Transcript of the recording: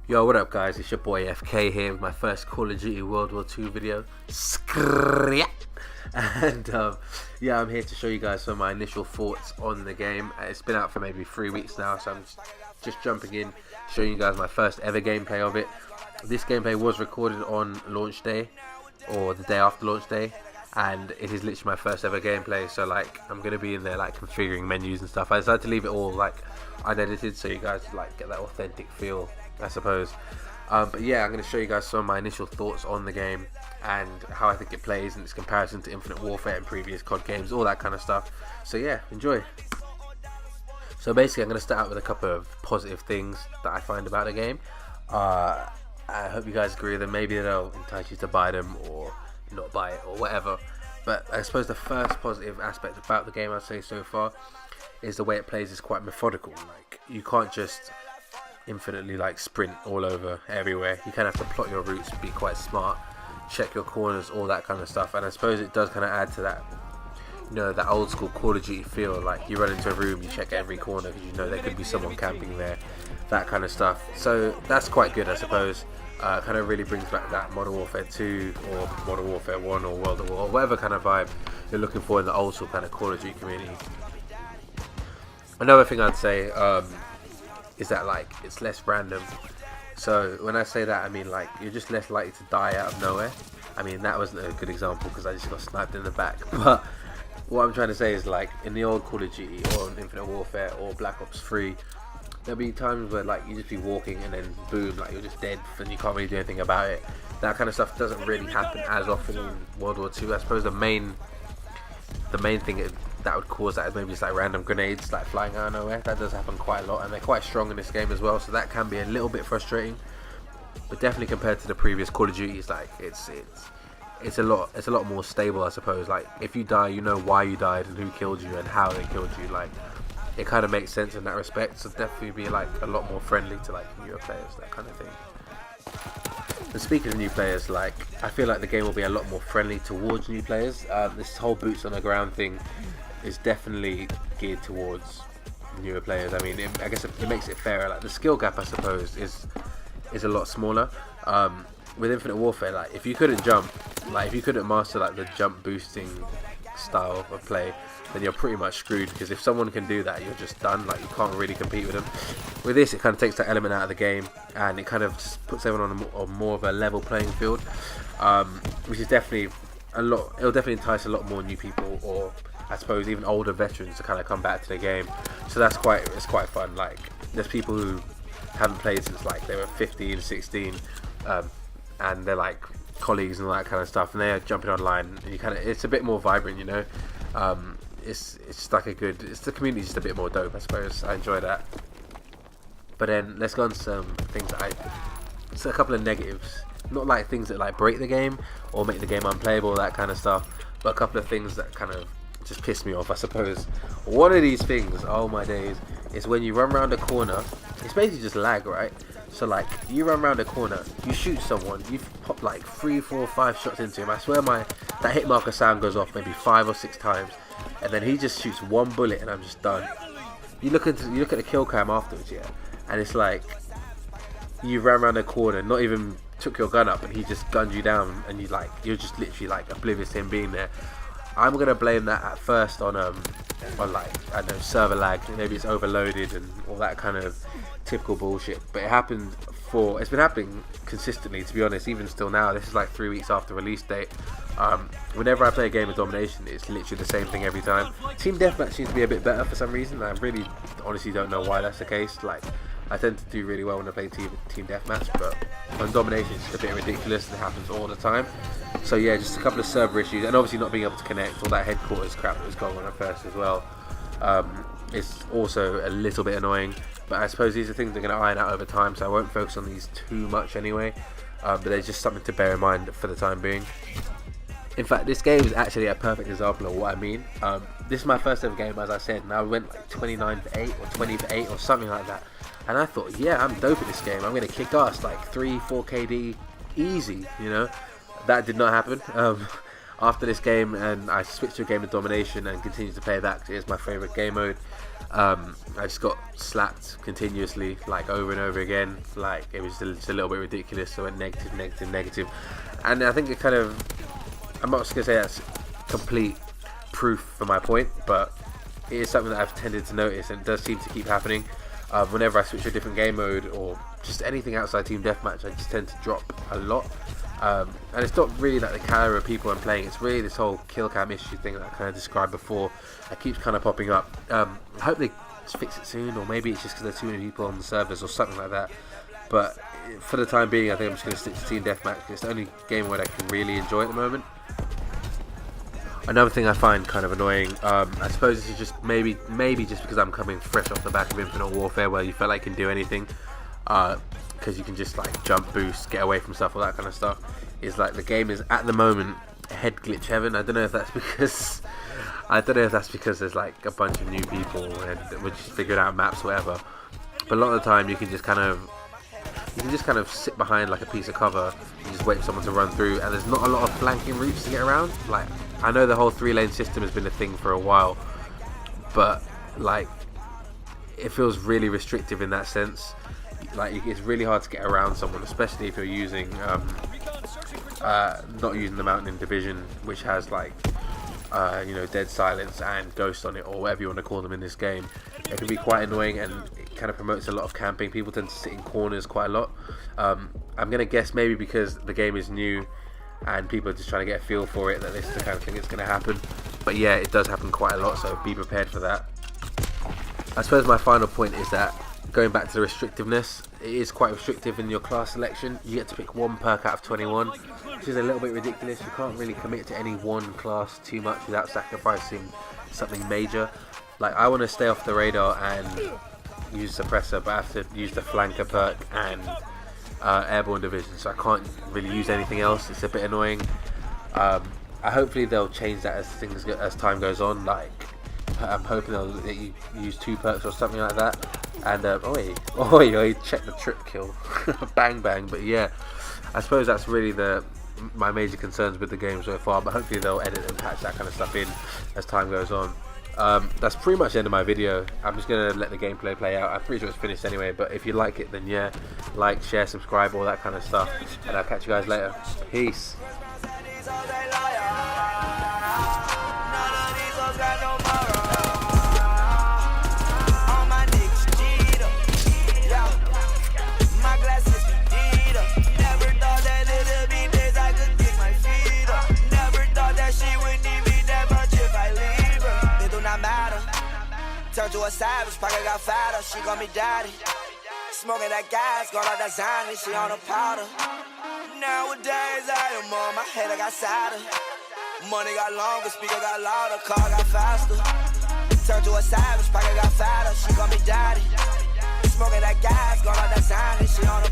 Yo, what up guys, it's your boy FK here with my first Call of Duty World War II video. And yeah, I'm here to show you guys some of my initial thoughts on the game. It's been out for maybe 3 weeks now, so I'm just jumping in, showing you guys my first ever gameplay of it. This gameplay was recorded on launch day, or the day after launch day, and it is literally my first ever gameplay, so like I'm gonna be in there like configuring menus and stuff. I decided to leave it all like unedited so you guys like get that authentic feel, I suppose. But yeah, I'm going to show you guys some of my initial thoughts on the game and how I think it plays and its comparison to Infinite Warfare and previous COD games, all that kind of stuff. So yeah, enjoy. So basically I'm going to start out with a couple of positive things that I find about the game. I hope you guys agree that maybe they'll entice you to buy them or not buy it or whatever. But I suppose the first positive aspect about the game I'd say so far is the way it plays is quite methodical. Like, you can't just infinitely like sprint all over everywhere. You kind of have to plot your routes, be quite smart, check your corners, all that kind of stuff. And I suppose it does kind of add to that, you know, that old school Call of Duty feel. Like, you run into a room, you check every corner because you know there could be someone camping there, that kind of stuff. So that's quite good, I suppose. Kind of really brings back that Modern Warfare 2 or Modern Warfare 1 or World at War, or whatever kind of vibe you're looking for in the old school kind of Call of Duty community. Another thing I'd say is that like it's less random. So when I say that, I mean like you're just less likely to die out of nowhere. I mean, that wasn't a good example because I just got sniped in the back, but what I'm trying to say is, like, in the old Call of Duty or in Infinite Warfare or Black Ops 3, there'll be times where like you just be walking and then boom, like you're just dead and you can't really do anything about it. That kind of stuff doesn't really happen as often in World War II. I suppose the main thing that would cause that is maybe just like random grenades like flying out of nowhere. That does happen quite a lot, and they're quite strong in this game as well, so that can be a little bit frustrating. But definitely compared to the previous Call of Duties, like it's a lot more stable, I suppose. Like, if you die, you know why you died and who killed you and how they killed you. Like, it kind of makes sense in that respect. So definitely be like a lot more friendly to like newer players, that kind of thing. And speaking of new players, like, I feel like the game will be a lot more friendly towards new players. This whole boots on the ground thing is definitely geared towards newer players. I mean, I guess it makes it fairer. Like, the skill gap, I suppose, is a lot smaller. With Infinite Warfare, like, if you couldn't jump, like if you couldn't master like the jump boosting style of play, then you're pretty much screwed, because if someone can do that, you're just done. Like, you can't really compete with them. With this, it kind of takes that element out of the game, and it kind of just puts everyone on more of a level playing field, which is definitely it'll definitely entice a lot more new people, or I suppose even older veterans, to kind of come back to the game. So it's quite fun. Like, there's people who haven't played since like they were 15, 16, and they're like colleagues and all that kind of stuff, and they're jumping online, and it's a bit more vibrant, you know. It's just like the community's just a bit more dope, I suppose. I enjoy that. But then let's go on to some things so a couple of negatives, not like things that like break the game or make the game unplayable, that kind of stuff, but a couple of things that kind of just piss me off, I suppose. One of these things, oh my days, is when you run around a corner. It's basically just lag, right? So like, you run around a corner, you shoot someone, you pop like 3, 4, 5 shots into him. I swear that hit marker sound goes off maybe 5 or 6 times, and then he just shoots one bullet and I'm just done. You look at the kill cam afterwards, yeah, and it's like you ran around a corner, not even took your gun up, and he just gunned you down, and you're just literally like oblivious to him being there. I'm gonna blame that at first on like, I don't know, server lag. Maybe it's overloaded and all that kind of typical bullshit. But it's been happening consistently, to be honest. Even still now, this is like 3 weeks after release date. Whenever I play a game of domination, it's literally the same thing every time. Team deathmatch seems to be a bit better for some reason. I really honestly don't know why that's the case. Like, I tend to do really well when I play team deathmatch, but on domination it's just a bit ridiculous, and it happens all the time. So yeah, just a couple of server issues, and obviously not being able to connect, all that headquarters crap that was going on at first as well. It's also a little bit annoying, but I suppose these are things that are going to iron out over time, so I won't focus on these too much anyway. But there's just something to bear in mind for the time being. In fact, this game is actually a perfect example of what I mean. This is my first ever game, as I said, and I went like 29 for 8 or 20 for 8 or something like that. And I thought, yeah, I'm dope at this game. I'm going to kick ass, like 3-4 KD, easy, you know. That did not happen. after this game, and I switched to a game of domination and continued to play that. It's my favorite game mode. I just got slapped continuously, like over and over again. Like it was just a little bit ridiculous. So I went negative, negative, negative, and I think it kind of, I'm not gonna say that's complete proof for my point, but it is something that I've tended to notice, and it does seem to keep happening. Whenever I switch to a different game mode or just anything outside team deathmatch, I just tend to drop a lot. And it's not really like the caliber of people I'm playing, it's really this whole kill cam issue thing that I kind of described before that keeps kind of popping up. I hope they fix it soon, or maybe it's just because there's too many people on the servers or something like that. But for the time being, I think I'm just going to stick to team deathmatch. It's the only game mode I can really enjoy at the moment. Another thing I find kind of annoying, I suppose this is just maybe just because I'm coming fresh off the back of Infinite Warfare, where you feel like you can do anything, because you can just like jump, boost, get away from stuff, all that kind of stuff. Is like the game is at the moment head glitch heaven. I don't know if that's because there's like a bunch of new people and we're just figuring out maps, or whatever. But a lot of the time you can just kind of sit behind like a piece of cover and just wait for someone to run through, and there's not a lot of flanking routes to get around. Like, I know the whole 3-lane system has been a thing for a while, but like it feels really restrictive in that sense. Like it's really hard to get around someone, especially if you're using not using the Mountain Division, which has like Dead Silence and Ghost on it, or whatever you want to call them in this game. It can be quite annoying, and it kind of promotes a lot of camping. People tend to sit in corners quite a lot. I'm gonna guess maybe because the game is new and people are just trying to get a feel for it, that this is the kind of thing that's going to happen. But yeah, it does happen quite a lot, so be prepared for that. I suppose my final point is that, going back to the restrictiveness, it is quite restrictive in your class selection. You get to pick one perk out of 21, which is a little bit ridiculous. You can't really commit to any one class too much without sacrificing something major. Like, I want to stay off the radar and use suppressor, but I have to use the flanker perk and airborne division, so I can't really use anything else. It's a bit annoying. Hopefully they'll change that as time goes on. Like, I'm hoping they'll let you use 2 perks or something like that. And oi, check the trip kill, bang bang. But yeah, I suppose that's really my major concerns with the game so far. But hopefully they'll edit and patch that kind of stuff in as time goes on. That's pretty much the end of my video. I'm just going to let the gameplay play out. I'm pretty sure it's finished anyway, but if you like it, then yeah, like, share, subscribe, all that kind of stuff, and I'll catch you guys later. Peace. Turned to a savage, pocket got fatter, she call me daddy. Smoking that gas, going out that Zany, she on a powder. Nowadays I am on my head, I got sadder. Money got longer, speaker got louder, car got faster. Turned to a savage, pocket got fatter, she call me daddy. Smoking that gas, going out that Zany, she on a